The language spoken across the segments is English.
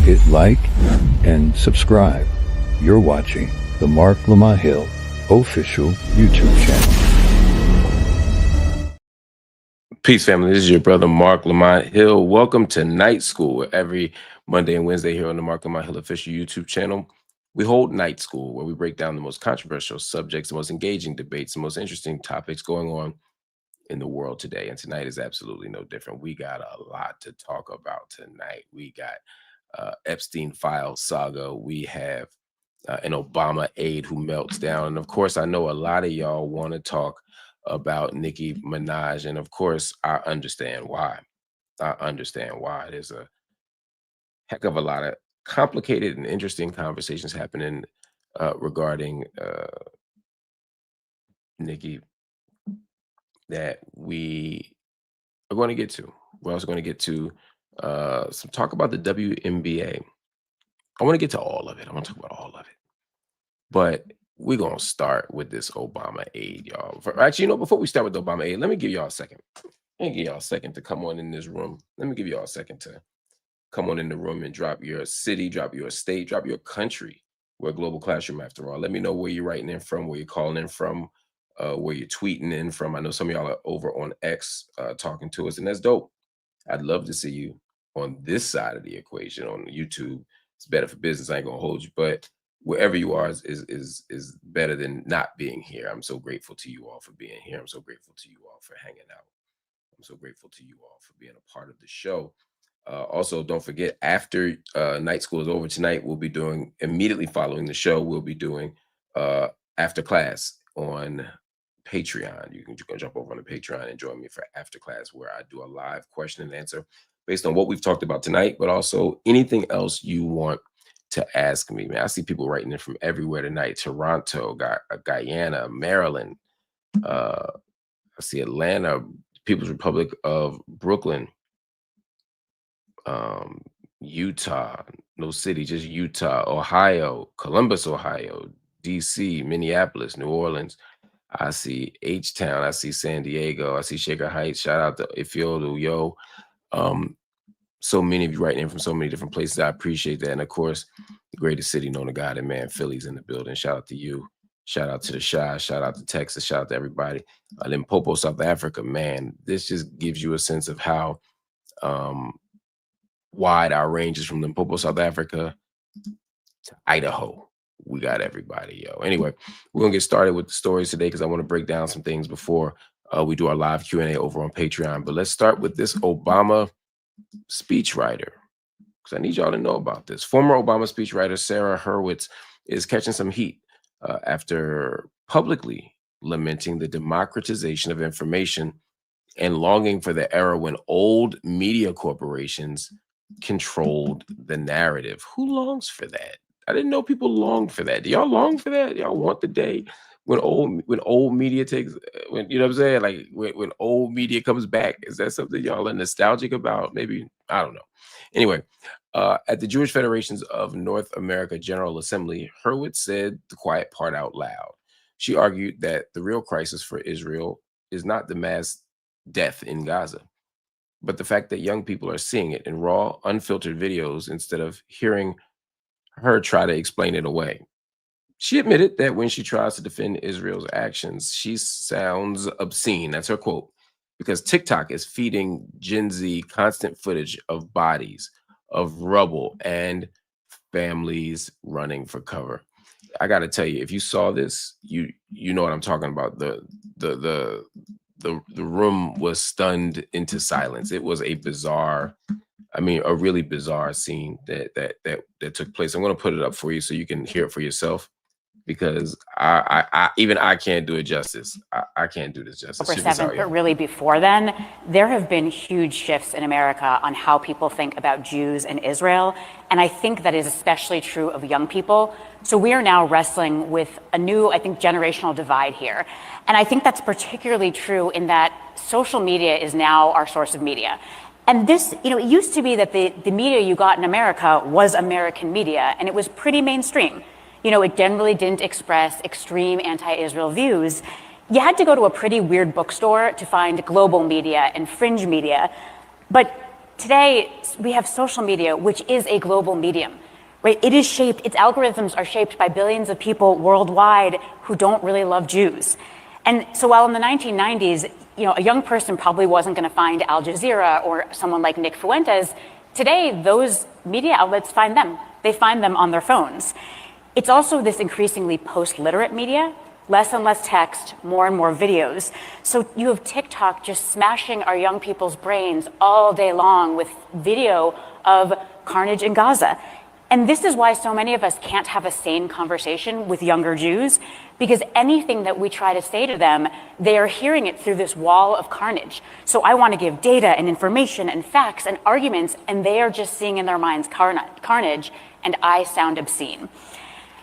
hit like, and subscribe. You're watching the Marc Lamont Hill official YouTube channel. Peace, family. This is your brother, Marc Lamont Hill. Welcome to Night School. Every Monday and Wednesday here on the Marc Lamont Hill official YouTube channel, we hold Night School, where we break down the most controversial subjects, the most engaging debates, the most interesting topics going on in the world today. And tonight is absolutely no different. We got a lot to talk about tonight. We got Epstein file saga. We have an Obama aide who melts down. And of course, I know a lot of y'all want to talk about Nicki Minaj. And of course, I understand why. There's a heck of a lot of complicated and interesting conversations happening regarding Nicki that we are going to get to. We're also going to get to some talk about the WNBA. I want to get to all of it. I want to talk about all of it. But we're going to start with this Obama aide, y'all. Actually, before we start with the Obama aide, let me give y'all a second. Let me give y'all a second to come on in this room. Let me give y'all a second to come on in the room and drop your city, drop your state, drop your country. We're a global classroom after all. Let me know where you're writing in from, where you're calling in from, where you're tweeting in from. I know some of y'all are over on X talking to us, and that's dope. I'd love to see you on this side of the equation on YouTube. It's better for business. I ain't gonna hold you, but wherever you are is better than not being here. I'm so grateful to you all for being here. I'm so grateful to you all for hanging out. I'm so grateful to you all for being a part of the show. Also, don't forget, after night school is over tonight, we'll be doing, immediately following the show, we'll be doing after class on Patreon. You can jump over on the Patreon and join me for after class, where I do a live question and answer based on what we've talked about tonight, but also anything else you want to ask me. Man, I see people writing in from everywhere tonight. Toronto, Guyana, Maryland. I see Atlanta, People's Republic of Brooklyn, Utah, no city, just Utah, Ohio, Columbus, Ohio, DC, Minneapolis, New Orleans. I see H-Town, I see San Diego, I see Shaker Heights. Shout out to Ifyodu, yo. So many of you writing in from so many different places. I appreciate that. And of course, the greatest city known to God and man, Philly's in the building. Shout out to you. Shout out to the Shy. Shout out to Texas. Shout out to everybody. Limpopo, South Africa, man. This just gives you a sense of how wide our range is, from Limpopo, South Africa to Idaho. We got everybody, yo. Anyway, we're going to get started with the stories today because I want to break down some things before we do our live Q&A over on Patreon. But let's start with this Obama speechwriter, because I need y'all to know about this. Former Obama speechwriter Sarah Hurwitz is catching some heat after publicly lamenting the democratization of information and longing for the era when old media corporations controlled the narrative. Who longs for that? I didn't know people longed for that. Do y'all long for that? Y'all want the day when old media takes, when, you know what I'm saying? Like when old media comes back? Is that something y'all are nostalgic about? Maybe, I don't know. Anyway, at the Jewish Federations of North America General Assembly, Hurwitz said the quiet part out loud. She argued that the real crisis for Israel is not the mass death in Gaza, but the fact that young people are seeing it in raw, unfiltered videos instead of hearing her try to explain it away. She admitted that when she tries to defend Israel's actions, she sounds obscene. That's her quote, because TikTok is feeding Gen Z constant footage of bodies, of rubble, and families running for cover. I got to tell you, if you saw this, you know what I'm talking about. The room was stunned into silence. It was a bizarre, a really bizarre scene that took place. I'm going to put it up for you so you can hear it for yourself, because I can't do it justice. I can't do this justice. October 7th, but really before then, there have been huge shifts in America on how people think about Jews and Israel. And I think that is especially true of young people. So we are now wrestling with a new, I think, generational divide here. And I think that's particularly true in that social media is now our source of media. And this, it used to be that the media you got in America was American media, and it was pretty mainstream. It generally didn't express extreme anti-Israel views. You had to go to a pretty weird bookstore to find global media and fringe media. But today we have social media, which is a global medium, right? It is shaped, its algorithms are shaped by billions of people worldwide who don't really love Jews. And so while in the 1990s, a young person probably wasn't going to find Al Jazeera or someone like Nick Fuentes, today those media outlets find them. They find them on their phones. It's also this increasingly post-literate media, less and less text, more and more videos. So you have TikTok just smashing our young people's brains all day long with video of carnage in Gaza. And this is why so many of us can't have a sane conversation with younger Jews, because anything that we try to say to them, they are hearing it through this wall of carnage. So I want to give data and information and facts and arguments, and they are just seeing in their minds carnage, and I sound obscene.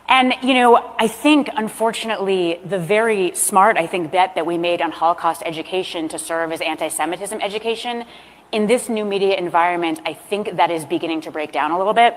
And, I think, unfortunately, the very smart, bet that we made on Holocaust education to serve as anti-Semitism education, in this new media environment, I think that is beginning to break down a little bit.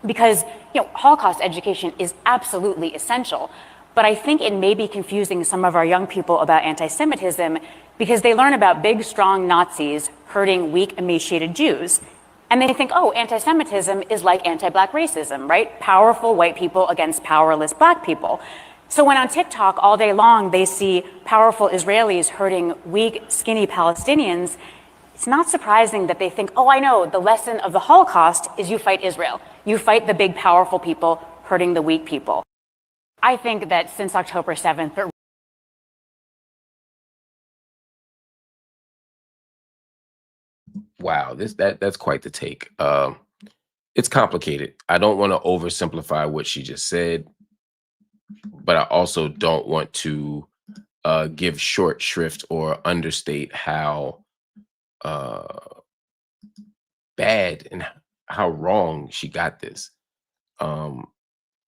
Because, Holocaust education is absolutely essential. But I think it may be confusing some of our young people about anti-Semitism because they learn about big, strong Nazis hurting weak, emaciated Jews. And they think, oh, anti-Semitism is like anti-Black racism, right? Powerful white people against powerless Black people. So when on TikTok all day long they see powerful Israelis hurting weak, skinny Palestinians, it's not surprising that they think, oh, I know, the lesson of the Holocaust is you fight Israel. You fight the big, powerful people hurting the weak people. I think that since October 7th, but wow, that's quite the take. It's complicated. I don't want to oversimplify what she just said, but I also don't want to give short shrift or understate how bad and how wrong she got this.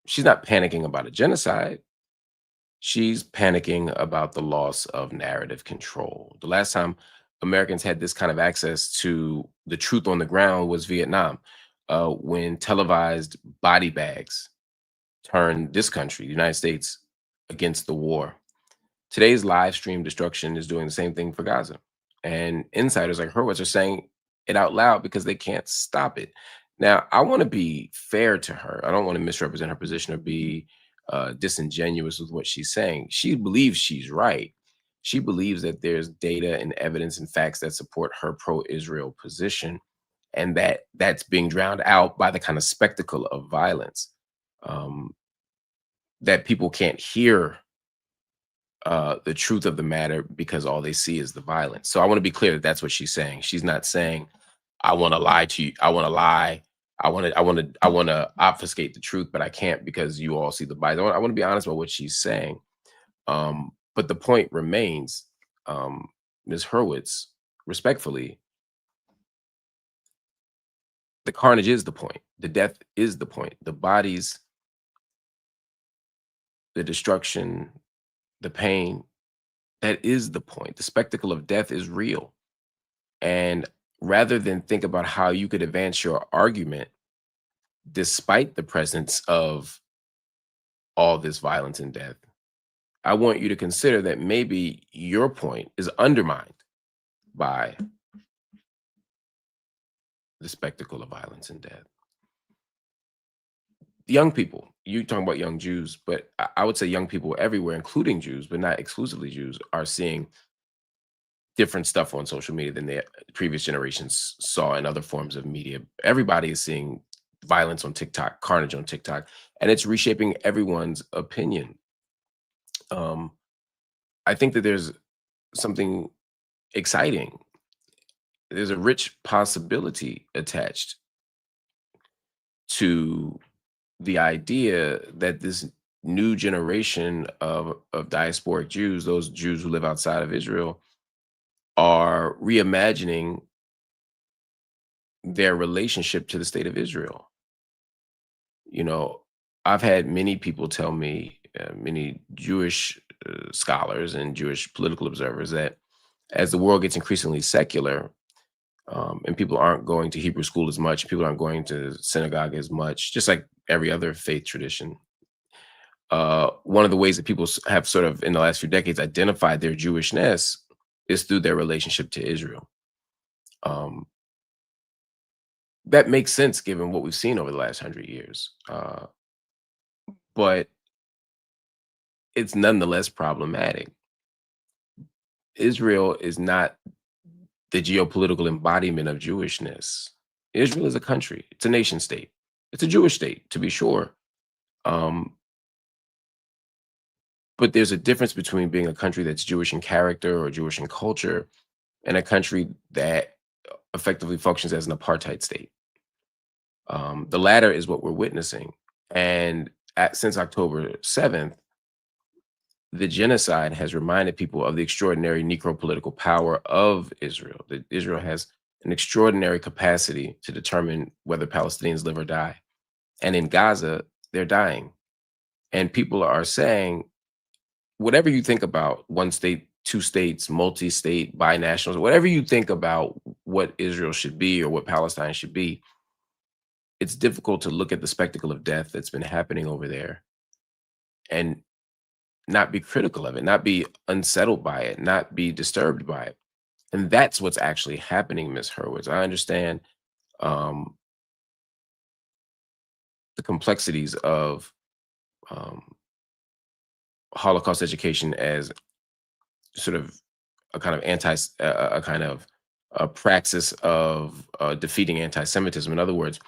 She's not panicking about a genocide. She's panicking about the loss of narrative control. The last time Americans had this kind of access to the truth on the ground was Vietnam, when televised body bags turned this country, the United States, against the war. Today's live stream destruction is doing the same thing for Gaza. And insiders like Hurwitz are saying it out loud because they can't stop it. Now, I want to be fair to her. I don't want to misrepresent her position or be disingenuous with what she's saying. She believes she's right. She believes that there's data and evidence and facts that support her pro-Israel position, and that that's being drowned out by the kind of spectacle of violence, that people can't hear the truth of the matter because all they see is the violence. So I want to be clear that that's what she's saying. She's not saying, I want to lie to you. I want to lie. I want to obfuscate the truth, but I can't because you all see the violence. I want to be honest about what she's saying. But the point remains, Ms. Hurwitz, respectfully, the carnage is the point. The death is the point. The bodies, the destruction, the pain, that is the point. The spectacle of death is real. And rather than think about how you could advance your argument despite the presence of all this violence and death, I want you to consider that maybe your point is undermined by the spectacle of violence and death. Young people, you talking about young Jews, but I would say young people everywhere, including Jews, but not exclusively Jews, are seeing different stuff on social media than the previous generations saw in other forms of media. Everybody is seeing violence on TikTok, carnage on TikTok, and it's reshaping everyone's opinion. I think that there's something exciting. There's a rich possibility attached to the idea that this new generation of diasporic Jews, those Jews who live outside of Israel, are reimagining their relationship to the state of Israel. I've had many people tell me, many Jewish scholars and Jewish political observers, that as the world gets increasingly secular, and people aren't going to Hebrew school as much, people aren't going to synagogue as much, just like every other faith tradition. One of the ways that people have sort of in the last few decades identified their Jewishness is through their relationship to Israel. that makes sense given what we've seen over the last 100 years. But it's nonetheless problematic. Israel is not the geopolitical embodiment of Jewishness. Israel is a country. It's a nation state. It's a Jewish state, to be sure. But there's a difference between being a country that's Jewish in character or Jewish in culture and a country that effectively functions as an apartheid state. The latter is what we're witnessing. And since October 7th, the genocide has reminded people of the extraordinary necropolitical power of Israel. That Israel has an extraordinary capacity to determine whether Palestinians live or die. And in Gaza, they're dying. And people are saying, whatever you think about one state, two states, multi-state, binationals, whatever you think about what Israel should be or what Palestine should be, it's difficult to look at the spectacle of death that's been happening over there and not be critical of it, not be unsettled by it, not be disturbed by it. And that's what's actually happening, Ms. Hurwitz. I understand the complexities of Holocaust education as sort of a kind of a praxis of defeating anti-Semitism. In other words,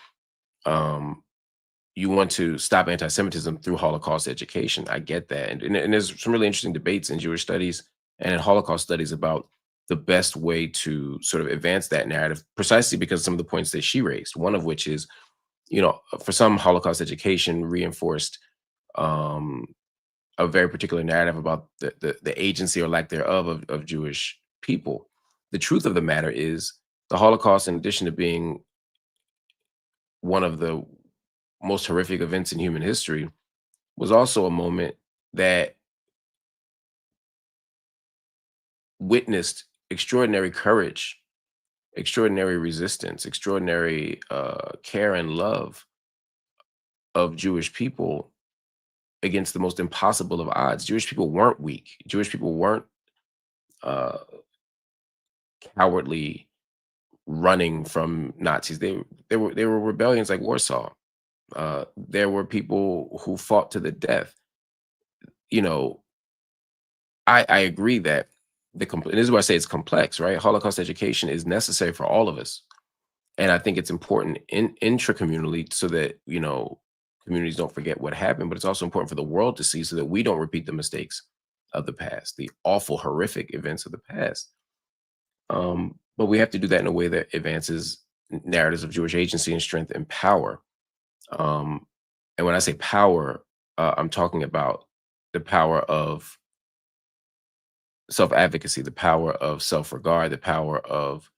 you want to stop anti-Semitism through Holocaust education. I get that. And there's some really interesting debates in Jewish studies and in Holocaust studies about the best way to sort of advance that narrative, precisely because of some of the points that she raised, one of which is, for some, Holocaust education reinforced a very particular narrative about the agency or lack thereof of Jewish people. The truth of the matter is the Holocaust, in addition to being one of the most horrific events in human history, was also a moment that witnessed extraordinary courage, extraordinary resistance, extraordinary care and love of Jewish people against the most impossible of odds. Jewish people weren't weak. Jewish people weren't cowardly running from Nazis. There were rebellions like Warsaw. There were people who fought to the death. I agree that and this is why I say it's complex, right? Holocaust education is necessary for all of us. And I think it's important intracommunally so that, communities don't forget what happened, but it's also important for the world to see so that we don't repeat the mistakes of the past, the awful, horrific events of the past. But we have to do that in a way that advances narratives of Jewish agency and strength and power. And when I say power, I'm talking about the power of self-advocacy, the power of self-regard, the power of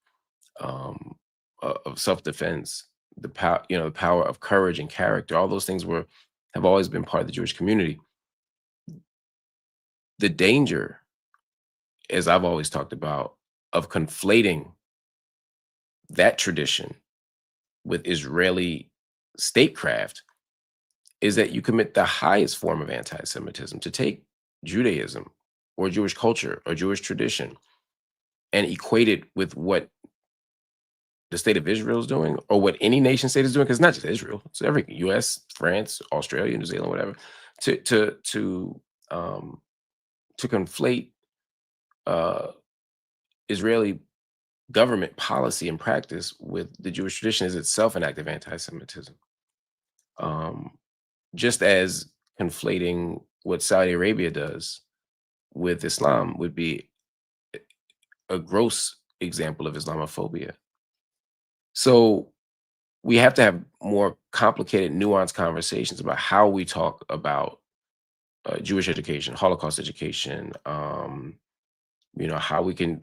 self-defense, the power of courage and character. All those things have always been part of the Jewish community. The danger, as I've always talked about, of conflating that tradition with Israeli statecraft is that you commit the highest form of anti-Semitism. To take Judaism or Jewish culture or Jewish tradition and equate it with what the state of Israel is doing or what any nation state is doing, because it's not just Israel, it's every US, France, Australia, New Zealand, whatever, to conflate Israeli government policy and practice with the Jewish tradition is itself an act of anti-Semitism. Just as conflating what Saudi Arabia does with Islam would be a gross example of Islamophobia. So we have to have more complicated, nuanced conversations about how we talk about Jewish education, Holocaust education, how we can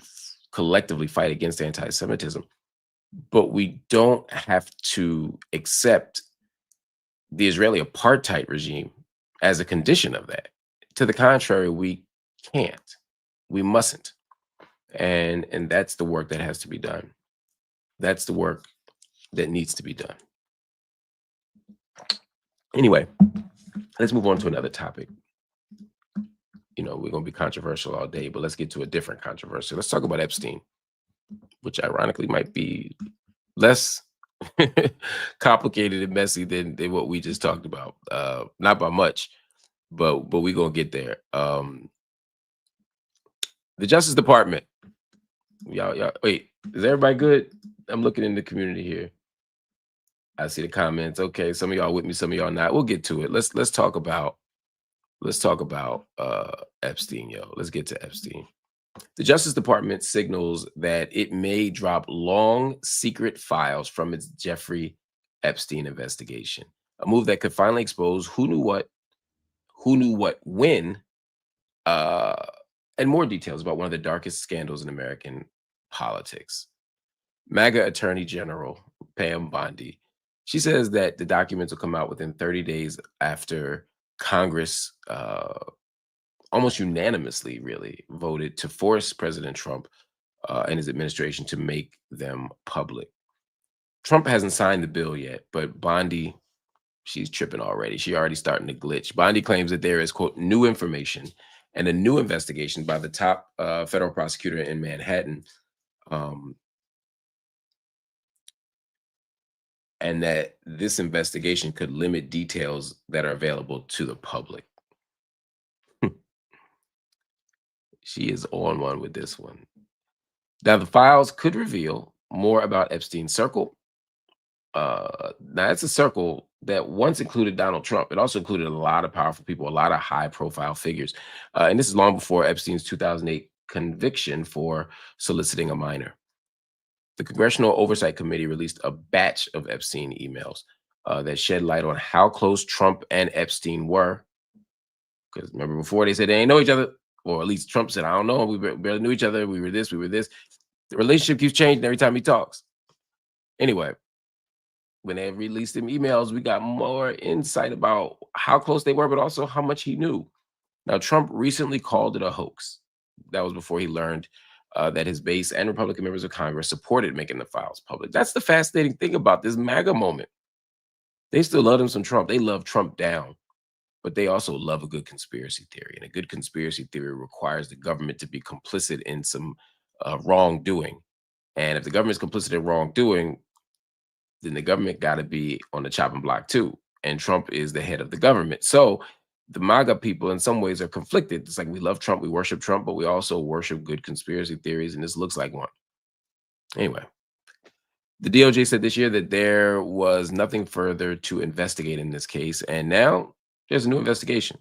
collectively fight against anti-Semitism. But we don't have to accept the Israeli apartheid regime as a condition of that. To the contrary, we can't, we mustn't. And that's the work that has to be done. That's the work that needs to be done. Anyway, let's move on to another topic. We're going to be controversial all day, but let's get to a different controversy. Let's talk about Epstein, which ironically might be less complicated and messy than what we just talked about. Not by much, but we gonna get there. The Justice Department. Y'all, wait, is everybody good? I'm looking in the community here. I see the comments. Okay, some of y'all with me, some of y'all not. We'll get to it. Let's talk about Epstein, yo. Let's get to Epstein. The Justice Department signals that it may drop long secret files from its Jeffrey Epstein investigation, a move that could finally expose who knew what, when, and more details about one of the darkest scandals in American politics. MAGA Attorney General Pam Bondi, she says that the documents will come out within 30 days after Congress almost unanimously really voted to force President Trump and his administration to make them public. Trump hasn't signed the bill yet, but Bondi, she's tripping already. She already starting to glitch. Bondi claims that there is, quote, new information and a new investigation by the top federal prosecutor in Manhattan, and that this investigation could limit details that are available to the public. She is on one with this one. Now, the files could reveal more about Epstein's circle. Now, it's a circle that once included Donald Trump. It also included a lot of powerful people, a lot of high-profile figures. And this is long before Epstein's 2008 conviction for soliciting a minor. The Congressional Oversight Committee released a batch of Epstein emails that shed light on how close Trump and Epstein were. Because remember, before they said they ain't know each other, or at least Trump said, I don't know, we barely knew each other. We were this, we were this. The relationship keeps changing every time he talks. Anyway, when they released them emails, we got more insight about how close they were, but also how much he knew. Now, Trump recently called it a hoax. That was before he learned that his base and Republican members of Congress supported making the files public. That's the fascinating thing about this MAGA moment. They still love him some Trump. They love Trump down, but they also love a good conspiracy theory. And a good conspiracy theory requires the government to be complicit in some wrongdoing. And if the government's complicit in wrongdoing, then the government got to be on the chopping block too. And Trump is the head of the government. So the MAGA people in some ways are conflicted. It's like we love Trump, we worship Trump, but we also worship good conspiracy theories. And this looks like one. Anyway, the DOJ said this year that there was nothing further to investigate in this case. And now there's a new investigation.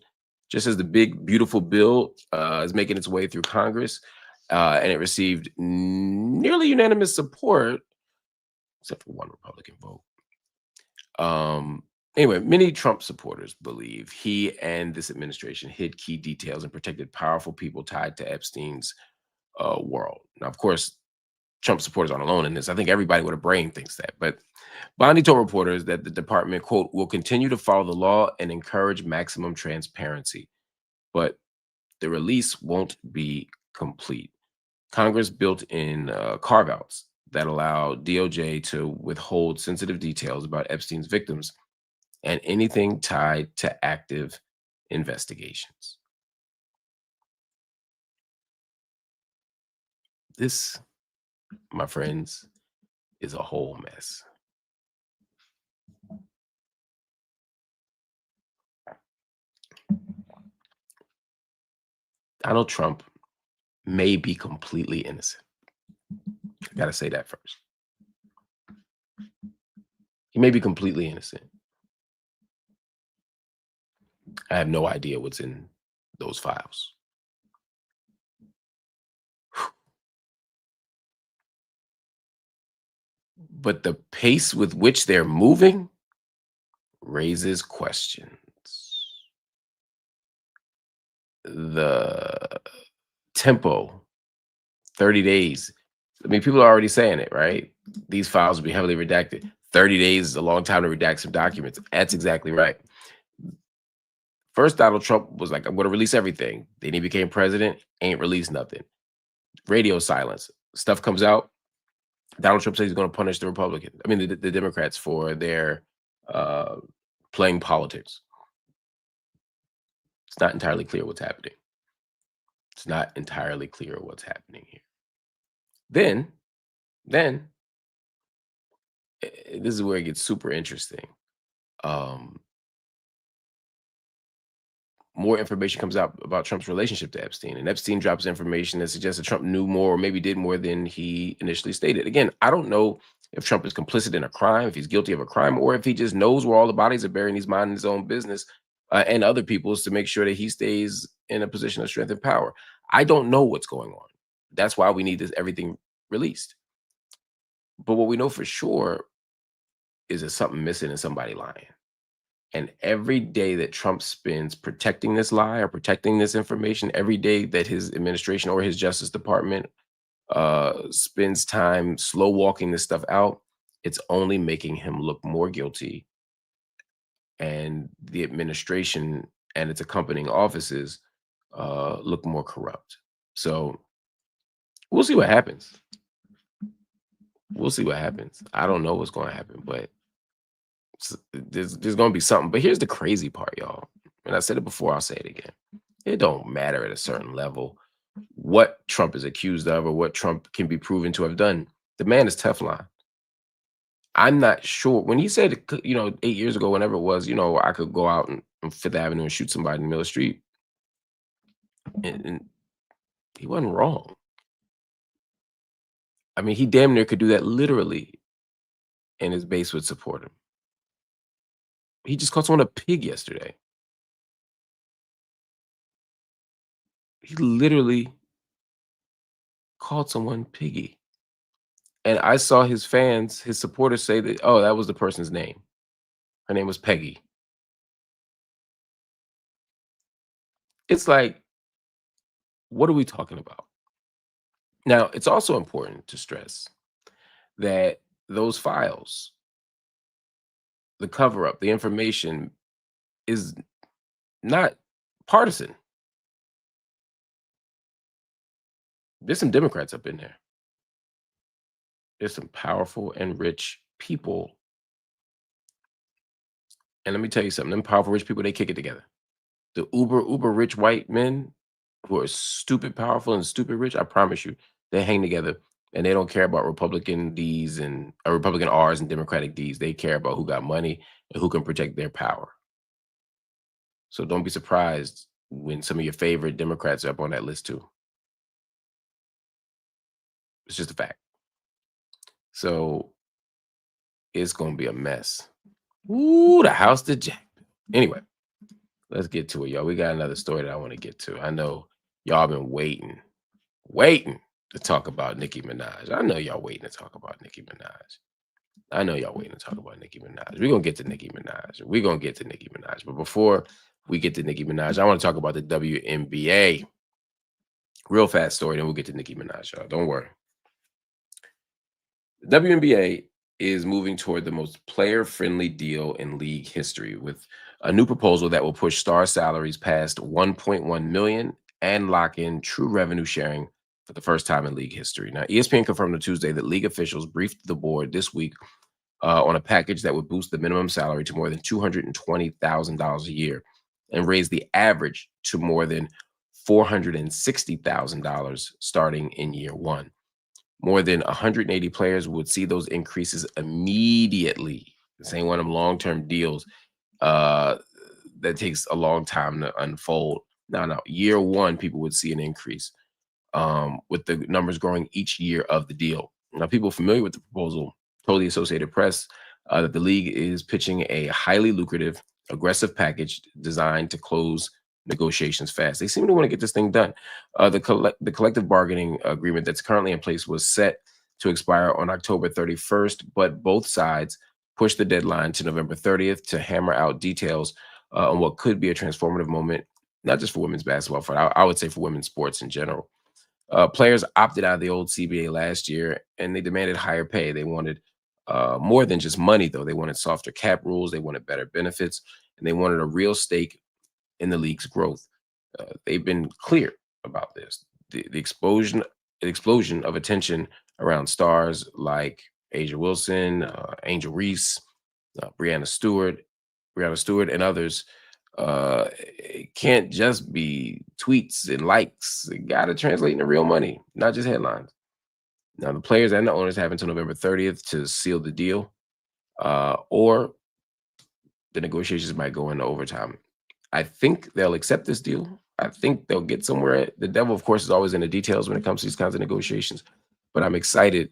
Just as the big, beautiful bill is making its way through Congress, and it received nearly unanimous support, except for one Republican vote. Anyway, many Trump supporters believe he and this administration hid key details and protected powerful people tied to Epstein's world. Now, of course, Trump supporters aren't alone in this. I think everybody with a brain thinks that. But Bondi told reporters that the department, quote, will continue to follow the law and encourage maximum transparency. But the release won't be complete. Congress built in carve-outs that allow DOJ to withhold sensitive details about Epstein's victims and anything tied to active investigations. This, my friends, is a whole mess. Donald Trump may be completely innocent. I gotta say that first. He may be completely innocent. I have no idea what's in those files. But the pace with which they're moving raises questions. The tempo, 30 days. I mean, people are already saying it, right? These files will be heavily redacted. 30 days is a long time to redact some documents. That's exactly right. First, Donald Trump was like, I'm going to release everything. Then he became president, ain't released nothing. Radio silence. Stuff comes out. Donald Trump says he's going to punish the Republicans. I mean, the Democrats for their playing politics. It's not entirely clear what's happening. It's not entirely clear what's happening here. Then this is where it gets super interesting. More information comes out about Trump's relationship to Epstein, and Epstein drops information that suggests that Trump knew more or maybe did more than he initially stated. Again, I don't know if Trump is complicit in a crime, if he's guilty of a crime, or if he just knows where all the bodies are buried and he's minding his own business and other people's to make sure that he stays in a position of strength and power. I don't know what's going on. That's why we need everything released. But what we know for sure is there's something missing and somebody lying. And every day that Trump spends protecting this lie or protecting this information, every day that his administration or his Justice Department spends time slow walking this stuff out, it's only making him look more guilty. And the administration and its accompanying offices look more corrupt. So we'll see what happens. We'll see what happens. I don't know what's going to happen, but there's going to be something. But here's the crazy part, y'all. And I said it before, I'll say it again. It don't matter at a certain level what Trump is accused of or what Trump can be proven to have done. The man is Teflon. I'm not sure. When he said, 8 years ago, whenever it was, I could go out on Fifth Avenue and shoot somebody in the middle of the street. And he wasn't wrong. I mean, he damn near could do that literally, and his base would support him. He just called someone a pig yesterday. He literally called someone piggy. And I saw his fans, his supporters say that, oh, that was the person's name. Her name was Peggy. It's like, what are we talking about? Now, it's also important to stress that those files, the cover-up, the information is not partisan. There's some Democrats up in there. There's some powerful and rich people. And let me tell you something, them powerful rich people, they kick it together. The uber rich white men who are stupid powerful and stupid rich, I promise you, they hang together and they don't care about Republican D's and Republican R's and Democratic D's. They care about who got money and who can protect their power. So don't be surprised when some of your favorite Democrats are up on that list too. It's just a fact. So it's going to be a mess. Ooh, the house to Jack. Anyway, let's get to it, y'all. We got another story that I want to get to. I know y'all been waiting to talk about Nicki Minaj. I know y'all waiting to talk about Nicki Minaj. We're going to get to Nicki Minaj. But before we get to Nicki Minaj, I want to talk about the WNBA. Real fast story, then we'll get to Nicki Minaj, y'all. Don't worry. The WNBA is moving toward the most player-friendly deal in league history with a new proposal that will push star salaries past $1.1 million and lock in true revenue sharing for the first time in league history. Now, ESPN confirmed on Tuesday that league officials briefed the board this week on a package that would boost the minimum salary to more than $220,000 a year and raise the average to more than $460,000 starting in year one. More than 180 players would see those increases immediately. This ain't one of them long-term deals that takes a long time to unfold. No. Year one, people would see an increase with the numbers growing each year of the deal. Now, people familiar with the proposal told the Associated Press that the league is pitching a highly lucrative, aggressive package designed to close negotiations fast. They seem to want to get this thing done. The collective bargaining agreement that's currently in place was set to expire on October 31st, but both sides pushed the deadline to November 30th to hammer out details on what could be a transformative moment, not just for women's basketball, but I would say for women's sports in general. Players opted out of the old CBA last year, and they demanded higher pay. They wanted more than just money, though. They wanted softer cap rules, they wanted better benefits, and they wanted a real stake in the league's growth. They've been clear about this. The explosion of attention around stars like Asia Wilson, Angel Reese, Brianna Stewart, and others. It can't just be tweets and likes. It got to translate into real money, not just headlines. Now, the players and the owners have until November 30th to seal the deal. or the negotiations might go into overtime. I think they'll accept this deal. I think they'll get somewhere. The devil, of course, is always in the details when it comes to these kinds of negotiations. But I'm excited,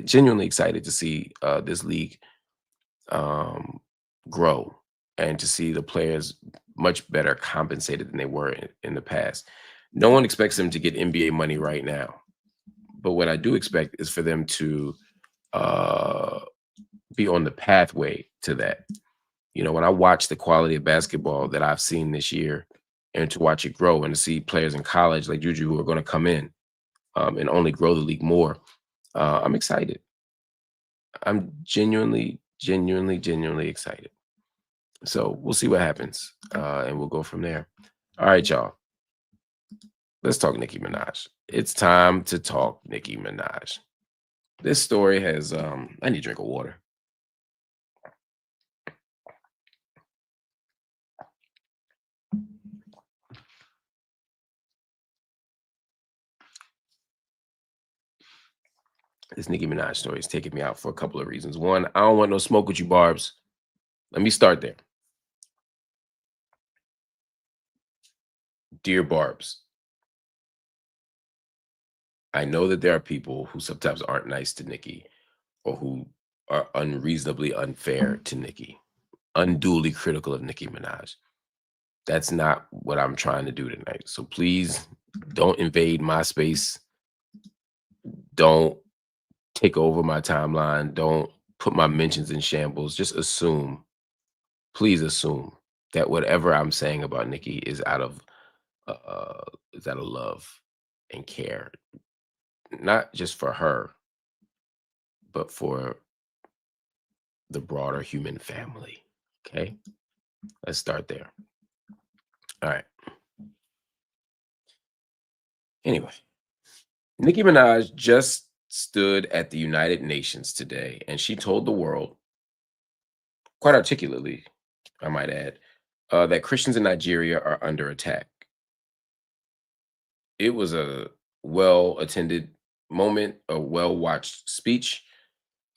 genuinely excited to see this league grow and to see the players much better compensated than they were in the past. No one expects them to get NBA money right now, but what I do expect is for them to be on the pathway to that. You know, when I watch the quality of basketball that I've seen this year, and to watch it grow, and to see players in college like Juju who are going to come in and only grow the league more, I'm excited. I'm genuinely excited. So we'll see what happens, and we'll go from there. All right, y'all. Let's talk Nicki Minaj. It's time to talk Nicki Minaj. This story has, I need a drink of water. This Nicki Minaj story is taking me out for a couple of reasons. One, I don't want no smoke with you, Barbs. Let me start there. Dear Barbs, I know that there are people who sometimes aren't nice to Nicki, or who are unreasonably unfair to Nicki, unduly critical of Nicki Minaj. That's not what I'm trying to do tonight. So please don't invade my space. Don't take over my timeline. Don't put my mentions in shambles. Just assume, please assume, that whatever I'm saying about Nicki is out of love and care, not just for her, but for the broader human family. Okay, let's start there. All right. Anyway, Nicki Minaj just stood at the United Nations today, and she told the world, quite articulately, I might add, that Christians in Nigeria are under attack. It was a well-attended moment, a well-watched speech,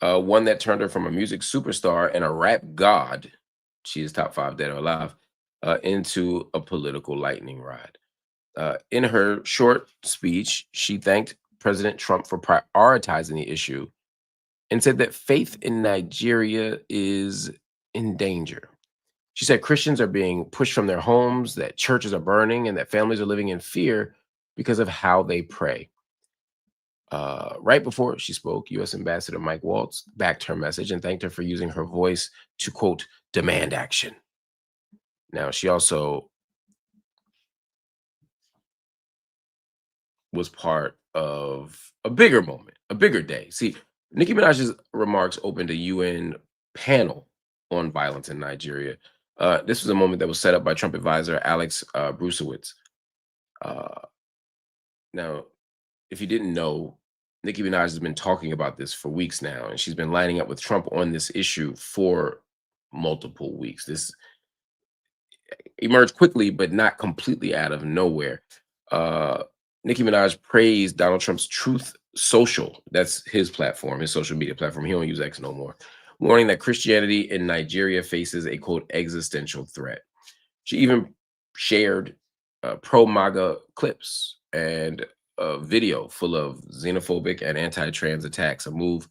one that turned her from a music superstar and a rap god — she is top 5 dead or alive — into a political lightning rod. In her short speech, she thanked President Trump for prioritizing the issue and said that faith in Nigeria is in danger. She said Christians are being pushed from their homes, that churches are burning, and that families are living in fear because of how they pray. Right before she spoke, U.S. Ambassador Mike Waltz backed her message and thanked her for using her voice to, quote, demand action. Now, she also was part of a bigger moment, a bigger day. See, Nicki Minaj's remarks opened a UN panel on violence in Nigeria. This was a moment that was set up by Trump advisor Alex Brusewitz. Now, if you didn't know, Nicki Minaj has been talking about this for weeks now, and she's been lining up with Trump on this issue for multiple weeks. This emerged quickly, but not completely out of nowhere. Nicki Minaj praised Donald Trump's Truth Social — that's his platform, his social media platform. He don't use X no more — warning that Christianity in Nigeria faces a, quote, existential threat. She even shared pro-MAGA clips and a video full of xenophobic and anti-trans attacks, a move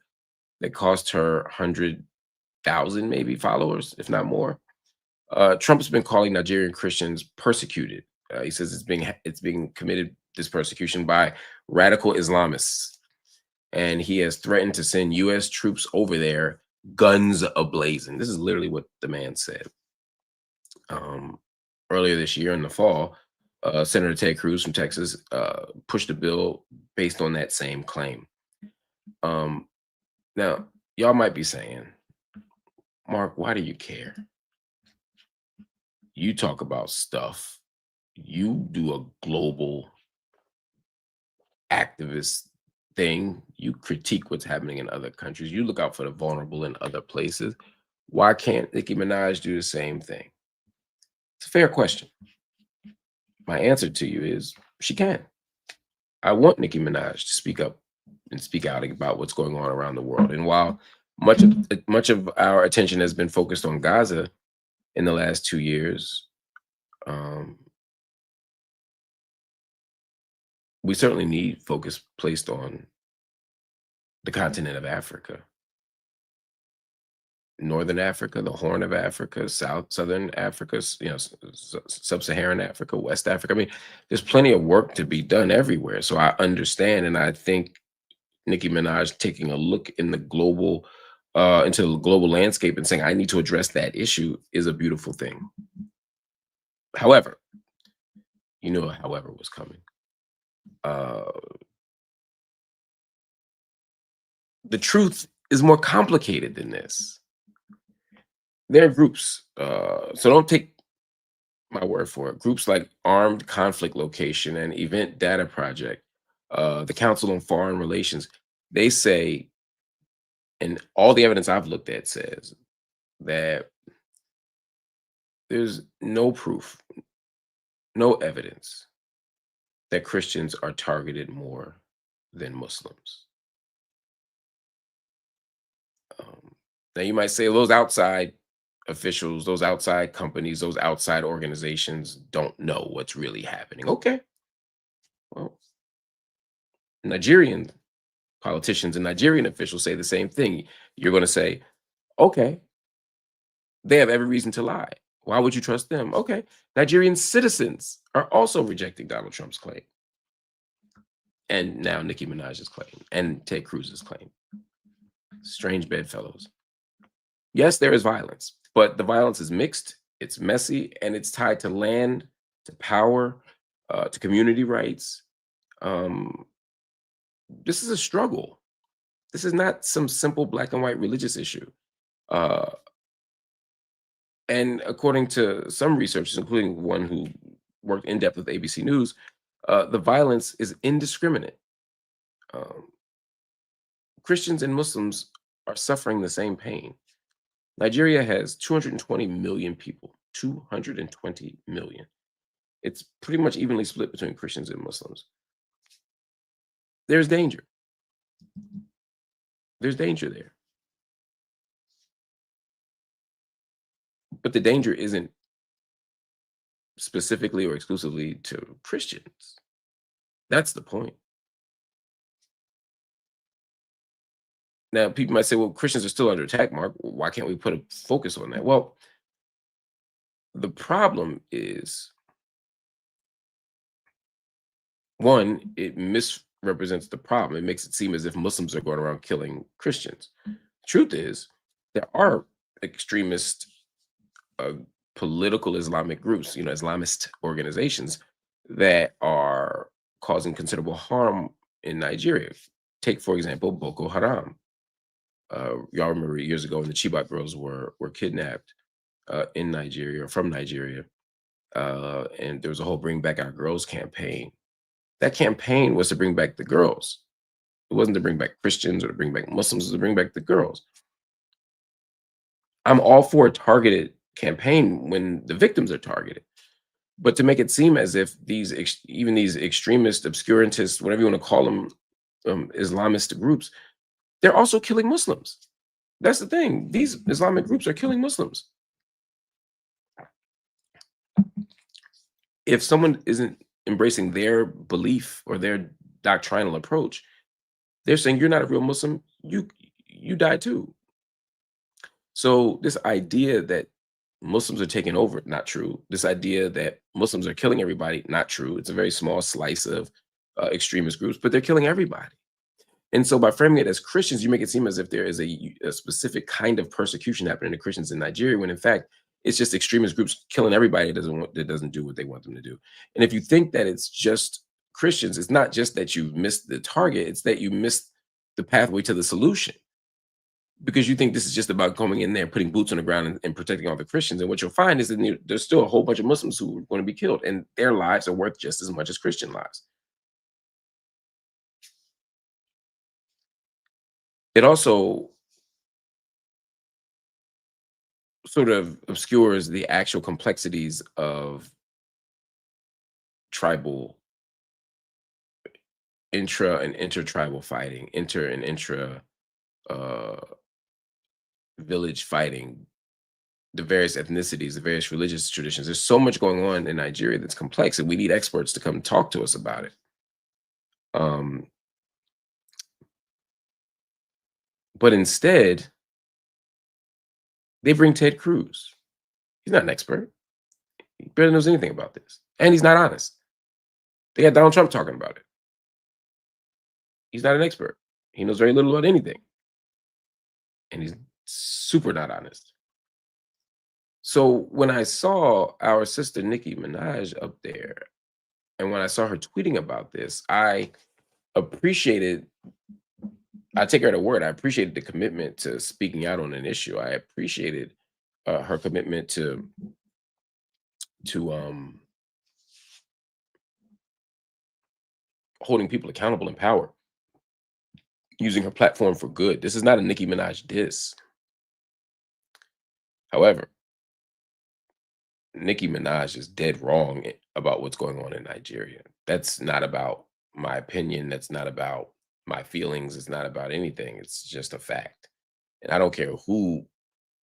that cost her 100,000 maybe followers, if not more. Trump's been calling Nigerian Christians persecuted. He says it's being committed, this persecution, by radical Islamists, and he has threatened to send U.S. troops over there, guns ablazing. This is literally what the man said. Earlier this year in the fall, Senator Ted Cruz from Texas pushed a bill based on that same claim. Now, y'all might be saying, Mark, why do you care? You talk about stuff. You do a global activist thing. You critique what's happening in other countries. You look out for the vulnerable in other places. Why can't Nicki Minaj do the same thing? It's a fair question. My answer to you is she can. I want Nicki Minaj to speak up and speak out about what's going on around the world. And while much of our attention has been focused on Gaza in the last 2 years, we certainly need focus placed on the continent of Africa, Northern Africa, the Horn of Africa, Southern Africa, Sub-Saharan Africa, West Africa. I mean, there's plenty of work to be done everywhere. So I understand, and I think Nicki Minaj taking a look in the global into the global landscape and saying, I need to address that issue is a beautiful thing. However, you know, however was coming. The truth is more complicated than this. There are groups, so don't take my word for it. Groups like Armed Conflict Location and Event Data Project, the Council on Foreign Relations, they say, and all the evidence I've looked at says that there's no proof, no evidence that Christians are targeted more than Muslims. Now you might say those outside officials, those outside companies, those outside organizations don't know what's really happening. Okay. Well, Nigerian politicians and Nigerian officials say the same thing. You're going to say, okay, they have every reason to lie. Why would you trust them? Okay. Nigerian citizens are also rejecting Donald Trump's claim. And now Nicki Minaj's claim and Ted Cruz's claim. Strange bedfellows. Yes, there is violence, but the violence is mixed, it's messy, and it's tied to land, to power, to community rights. This is a struggle. This is not some simple black and white religious issue. And according to some researchers, including one who worked in depth with ABC News, the violence is indiscriminate. Christians and Muslims are suffering the same pain. Nigeria has 220 million people, 220 million. It's pretty much evenly split between Christians and Muslims. There's danger. There's danger there. But the danger isn't specifically or exclusively to Christians. That's the point. Now, people might say, well, Christians are still under attack, Mark. Why can't we put a focus on that? Well, the problem is, one, it misrepresents the problem. It makes it seem as if Muslims are going around killing Christians. Truth is, there are extremist political Islamic groups, Islamist organizations that are causing considerable harm in Nigeria. Take, for example, Boko Haram. Y'all remember years ago when the Chibok girls were kidnapped in Nigeria, or from Nigeria, and there was a whole Bring Back Our Girls campaign. That campaign was to bring back the girls. It wasn't to bring back Christians or to bring back Muslims, it was to bring back the girls. I'm all for a targeted campaign when the victims are targeted. But to make it seem as if even these extremist, obscurantists, whatever you want to call them, Islamist groups, they're also killing Muslims. That's the thing. These Islamic groups are killing Muslims. If someone isn't embracing their belief or their doctrinal approach, they're saying you're not a real Muslim, you die too. So this idea that Muslims are taking over, not true. This idea that Muslims are killing everybody, not true. It's a very small slice of extremist groups, but they're killing everybody. And so by framing it as Christians, you make it seem as if there is a specific kind of persecution happening to Christians in Nigeria, when in fact, it's just extremist groups killing everybody that doesn't do what they want them to do. And if you think that it's just Christians, it's not just that you missed the target, it's that you missed the pathway to the solution. Because you think this is just about going in there, putting boots on the ground and protecting all the Christians. And what you'll find is that there's still a whole bunch of Muslims who are going to be killed, and their lives are worth just as much as Christian lives. It also sort of obscures the actual complexities of tribal intra and intertribal fighting, inter and intra village fighting, the various ethnicities, the various religious traditions. There's so much going on in Nigeria that's complex, and we need experts to come talk to us about it. But instead, they bring Ted Cruz. He's not an expert. He barely knows anything about this. And he's not honest. They got Donald Trump talking about it. He's not an expert. He knows very little about anything. And he's super not honest. So when I saw our sister Nicki Minaj up there, and when I saw her tweeting about this, I appreciated, I take her at her word. I appreciated the commitment to speaking out on an issue. I appreciated her commitment to holding people accountable in power, using her platform for good. This is not a Nicki Minaj diss. However, Nicki Minaj is dead wrong about what's going on in Nigeria. That's not about my opinion. That's not about my feelings. It's not about anything. It's just a fact. And I don't care who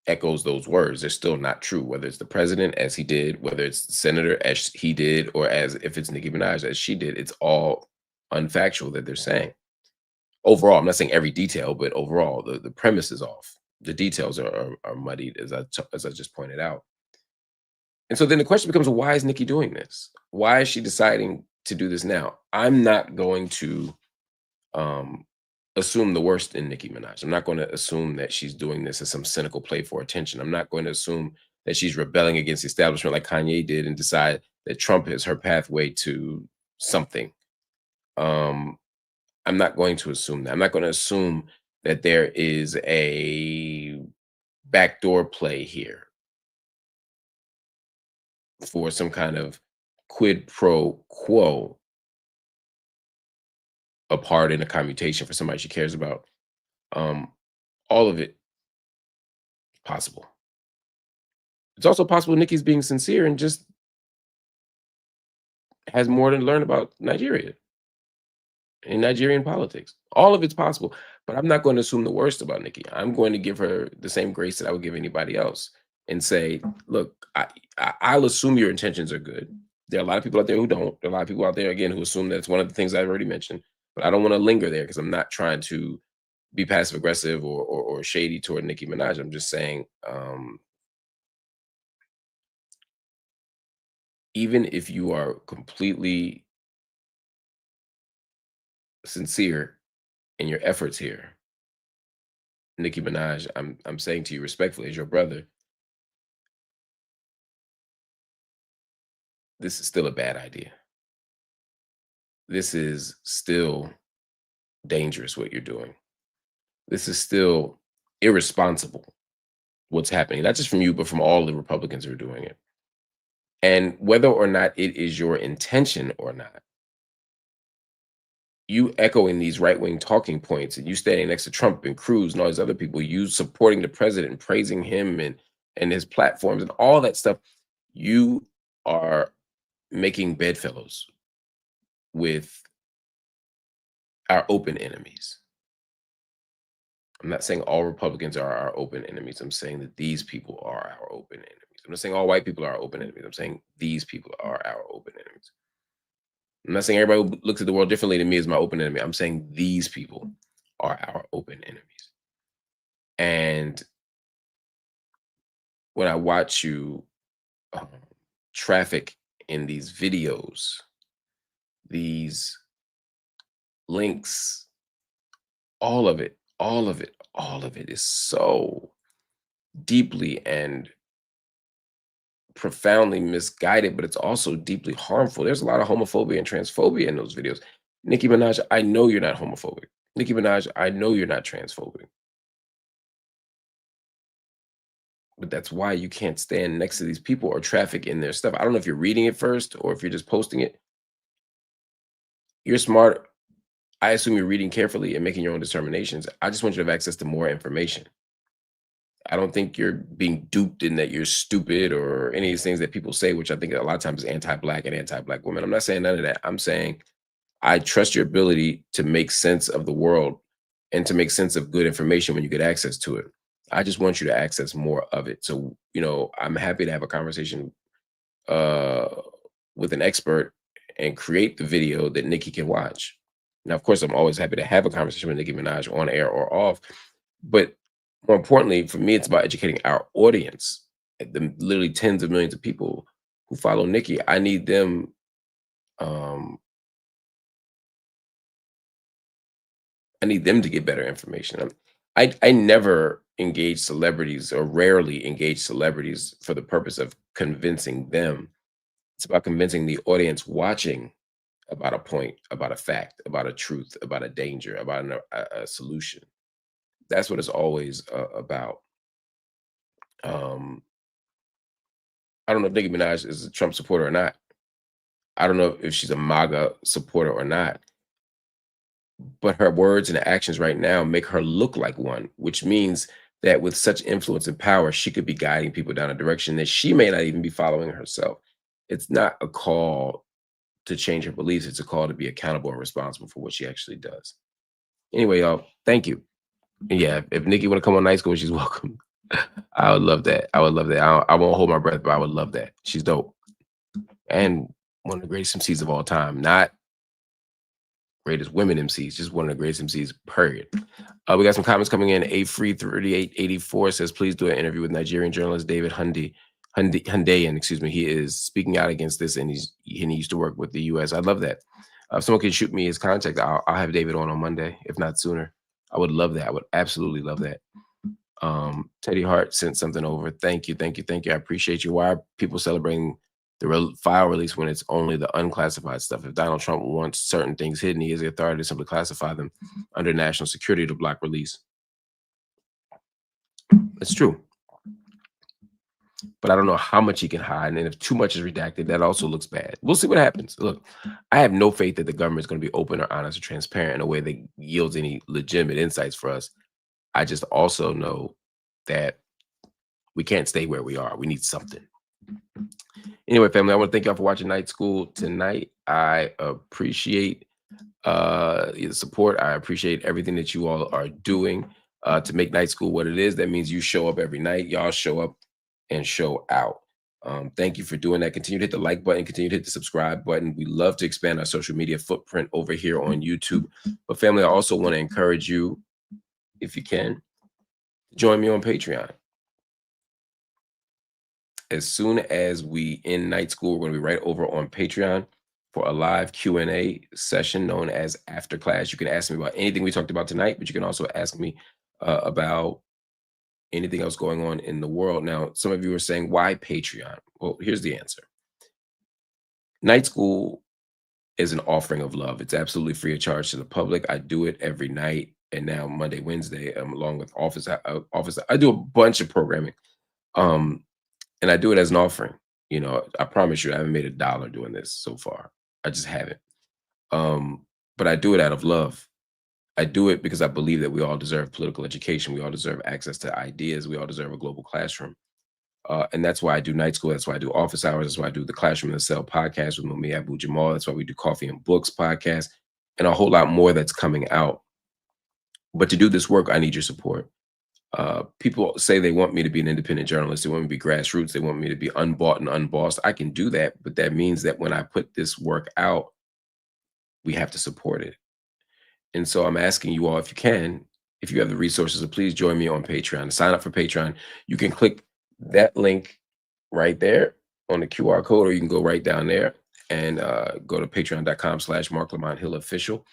echoes those words. They're still not true, whether it's the president as he did, whether it's the senator as he did, or as if it's Nicki Minaj as she did. It's all unfactual that they're saying. Overall, I'm not saying every detail, but overall, the premise is off. The details are muddied, as I just pointed out. And so then the question becomes, why is Nicki doing this? Why is she deciding to do this now? I'm not going to assume the worst in Nicki Minaj. I'm not going to assume that she's doing this as some cynical play for attention. I'm not going to assume that she's rebelling against the establishment like Kanye did and decide that Trump is her pathway to something. I'm not going to assume that. I'm not going to assume that there is a backdoor play here for some kind of quid pro quo, a part in a commutation for somebody she cares about. All of it possible. It's also possible Nicki's being sincere and just has more to learn about Nigeria and Nigerian politics. All of it's possible, but I'm not going to assume the worst about Nicki. I'm going to give her the same grace that I would give anybody else and say, look, I'll assume your intentions are good. There are a lot of people out there who don't. There are a lot of people out there, again, who assume that's one of the things I've already mentioned, but I don't want to linger there because I'm not trying to be passive aggressive or shady toward Nicki Minaj. I'm just saying, even if you are completely sincere in your efforts here, Nicki Minaj, I'm saying to you respectfully as your brother, this is still a bad idea. This is still dangerous what you're doing. This is still irresponsible what's happening, not just from you, but from all the Republicans who are doing it. And whether or not it is your intention or not, you echoing these right-wing talking points and you standing next to Trump and Cruz and all these other people, you supporting the president and praising him and his platforms and all that stuff, you are making bedfellows with our open enemies. I'm not saying all Republicans are our open enemies. I'm saying that these people are our open enemies. I'm not saying all white people are our open enemies. I'm saying these people are our open enemies. I'm not saying everybody who looks at the world differently than me is my open enemy. I'm saying these people are our open enemies. And when I watch you traffic in these videos, these links, all of it is so deeply and profoundly misguided, but it's also deeply harmful. There's a lot of homophobia and transphobia in those videos. Nicki Minaj, I know you're not homophobic. Nicki Minaj, I know you're not transphobic. But that's why you can't stand next to these people or traffic in their stuff. I don't know if you're reading it first or if you're just posting it. You're smart. I assume you're reading carefully and making your own determinations. I just want you to have access to more information. I don't think you're being duped in that you're stupid or any of these things that people say, which I think a lot of times is anti-Black and anti-Black women. I'm not saying none of that. I'm saying I trust your ability to make sense of the world and to make sense of good information when you get access to it. I just want you to access more of it. So, I'm happy to have a conversation uh, with an expert and create the video that Nicki can watch. Now, of course, I'm always happy to have a conversation with Nicki Minaj on air or off. But more importantly, for me, it's about educating our audience, the literally tens of millions of people who follow Nicki. I need them. Um, I need them to get better information. I never engage celebrities or rarely engage celebrities for the purpose of convincing them. It's about convincing the audience watching about a point, about a fact, about a truth, about a danger, about a solution. That's what it's always about. Um, I don't know if Nicki Minaj is a Trump supporter or not. I don't know if she's a MAGA supporter or not. But her words and actions right now make her look like one, which means that with such influence and power, she could be guiding people down a direction that she may not even be following herself. It's not a call to change her beliefs. It's a call to be accountable and responsible for what she actually does. Anyway, y'all, thank you. And yeah, if Nicki want to come on Night School, she's welcome. I would love that. I would love that. I won't hold my breath, but I would love that. She's dope. And one of the greatest MCs of all time. Not greatest women MCs, just one of the greatest MCs, period. We got some comments coming in. A Free 3884 says, please do an interview with Nigerian journalist David Hundayan, excuse me. He is speaking out against this, and he used to work with the US. I love that. If someone can shoot me his contact, I'll have David on Monday, if not sooner. I would love that. I would absolutely love that. Teddy Hart sent something over. Thank you. I appreciate you. Why are people celebrating the file release when it's only the unclassified stuff? If Donald Trump wants certain things hidden, he has the authority to simply classify them under national security to block release. It's true. But I don't know how much he can hide. And if too much is redacted, that also looks bad. We'll see what happens. Look, I have no faith that the government is going to be open or honest or transparent in a way that yields any legitimate insights for us. I just also know that we can't stay where we are. We need something. Anyway, family, I want to thank y'all for watching Night School tonight. I appreciate the support. I appreciate everything that you all are doing to make Night School what it is. That means you show up every night. Y'all show up and show out. Thank you for doing that. Continue to hit the like button. Continue to hit the subscribe button. We love to expand our social media footprint over here on YouTube. But family, I also want to encourage you, if you can, join me on Patreon. As soon as we end Night School, we're going to be right over on Patreon for a live Q&A session known as After Class. You can ask me about anything we talked about tonight, but you can also ask me about anything else going on in the world. Now, some of you are saying, why Patreon? Well, here's the answer. Night School is an offering of love. It's absolutely free of charge to the public. I do it every night, and now Monday, Wednesday, along with Office. I do a bunch of programming. And I do it as an offering. I promise you, I haven't made $1 doing this so far. I just haven't. But I do it out of love. I do it because I believe that we all deserve political education. We all deserve access to ideas. We all deserve a global classroom. And that's why I do Night School. That's why I do Office Hours. That's why I do the Classroom in the Cell podcast with Mumia Abu-Jamal. That's why we do Coffee and Books podcast and a whole lot more that's coming out. But to do this work, I need your support. People say they want me to be an independent journalist. They want me to be grassroots. They want me to be unbought and unbossed. I can do that, but that means that when I put this work out, we have to support it. And so I'm asking you all, if you can, if you have the resources, please join me on Patreon. Sign up for Patreon. You can click that link right there on the QR code, or you can go right down there and go to patreon.com/Marc Lamont Hill official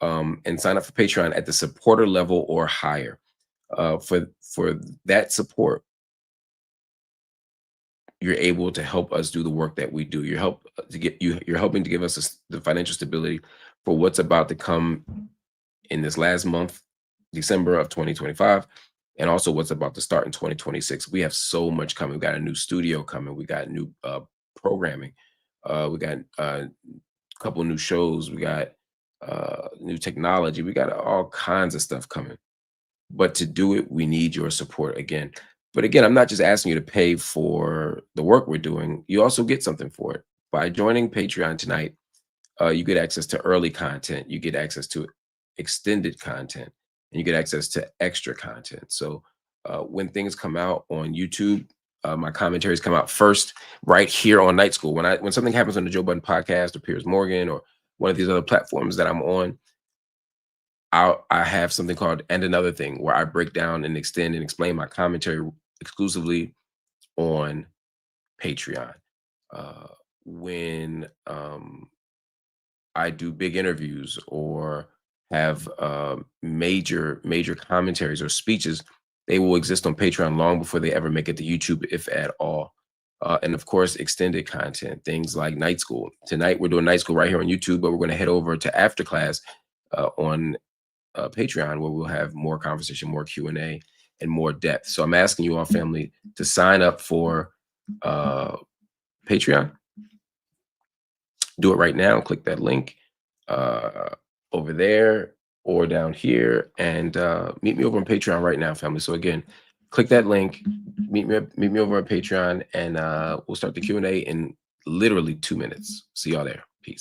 and sign up for Patreon at the supporter level or higher. For that support, you're able to help us do the work that we do. You're helping to give us the financial stability for what's about to come in this last month, December of 2025, and also what's about to start in 2026. We have so much coming. We got a new studio coming. We got new programming. We got a couple new shows. We got new technology. We got all kinds of stuff coming. But to do it, we need your support again. But again, I'm not just asking you to pay for the work we're doing. You also get something for it. By joining Patreon tonight, you get access to early content, you get access to extended content, and you get access to extra content. So when things come out on YouTube, my commentaries come out first right here on Night School. When something happens on the Joe Budden podcast or Piers Morgan or one of these other platforms that I'm on, I have something called And Another Thing, where I break down and extend and explain my commentary exclusively on Patreon. When I do big interviews or have major commentaries or speeches, they will exist on Patreon long before they ever make it to YouTube, if at all. And of course, extended content, things like Night School. Tonight, we're doing Night School right here on YouTube, but we're going to head over to After Class on Patreon, where we'll have more conversation, more Q&A, and more depth. So I'm asking you all, family, to sign up for Patreon. Do it right now. Click that link over there or down here, and meet me over on Patreon right now, family. So again, click that link, meet me over on Patreon, and we'll start the Q&A in literally 2 minutes. See y'all there.